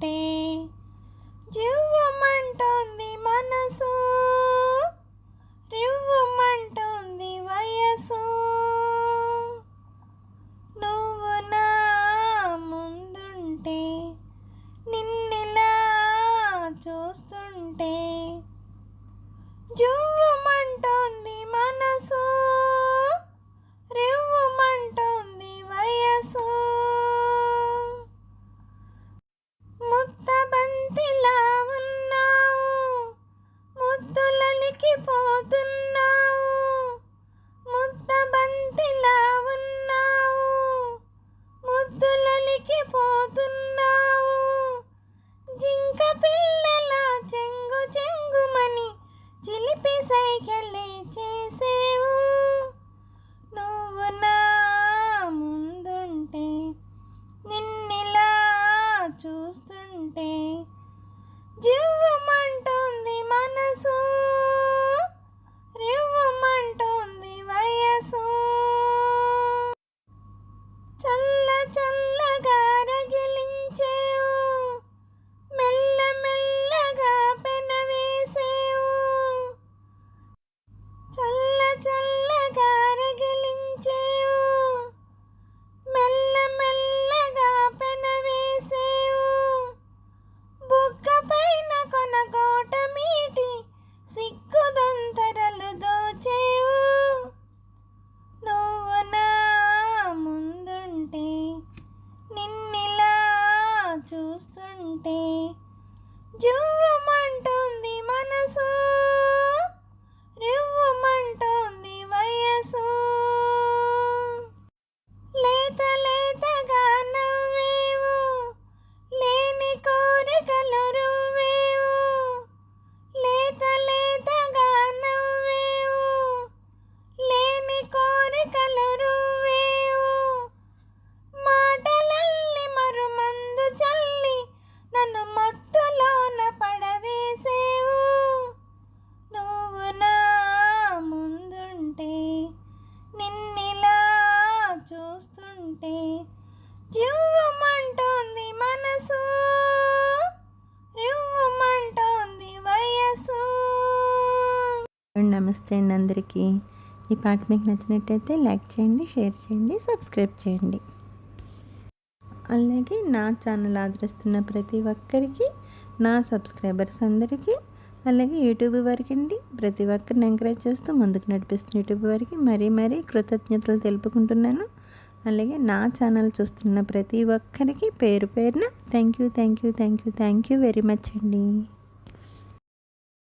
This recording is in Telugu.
ముందుంటే జివ్వమంటోంది మనసు, రివ్వుమంటోంది వయసు. నువ్వు నా ముందుంటే నిన్నిలా చూస్తుంటే జువ్వమంటోంది మనసు, రివ్వుమంటోంది వయసు. ముద్దబంతిలా ఉన్నావు, ముద్దులలికిపోతున్నావు. ముద్దబంతిలా ఉన్నావు, ముద్దులలికిపోతున్నావు. జింక పిల్లల చెంగు చెంగుమని చిలిపి సైకిలే చేసేవు. నువ్వు నా ముందుంటే నిన్నిలా చూస్తుంటే జివ్వమంటోంది మనసు, రివ్వుమంటోంది వయసు. చల్ల చల్లగా రగిలించేవు, మెల్ల మెల్లగా పెనవేసేవు. చల్ల చల్లగా రగిలించేవు, మెల్ల మెల్లగా పెనవేసేవు. బుగ్గ పైన కొనకోట మీటి సిగ్గుదొంతరలు దోచేవు. నువ్వు నా ముందుంటే నిన్నిలా చూస్తుంటే జువ్వమంటోంది మనసు, రివ్వుమంటోంది వయసు. లేత లేతగా నవ్వేవు, లేని కోరికలు రువ్వేవు. లేత లేతగా నవ్వేవు, లేని కోరికలు రువ్వేవు. మాటలల్లి మరుమందు చల్లి నన్ను మత్తులోన పడవేసేవు. నువ్వు నా ముందుంటే నిన్నిలా చూస్తుంటే జివ్వమంటోంది మనసు, రివ్వుమంటోంది వయసు. నమస్తే అండి అందరికీ. ఈ పాట మీకు నచ్చినట్టయితే లైక్ చేయండి, షేర్ చేయండి, సబ్స్క్రైబ్ చేయండి. అలాగే నా ఛానల్ ఆదరిస్తున్న ప్రతి ఒక్కరికి, నా సబ్స్క్రైబర్స్ అందరికీ, అలాగే యూట్యూబ్ వారికి అండి, ప్రతి ఒక్కరిని ఎంకరేజ్ చేస్తూ ముందుకు నడిపిస్తున్న యూట్యూబ్ వారికి మరీ కృతజ్ఞతలు తెలుపుకుంటున్నాను. అలాగే నా ఛానల్ చూస్తున్న ప్రతి ఒక్కరికి పేరు పేరున థ్యాంక్ యూ వెరీ మచ్ అండి.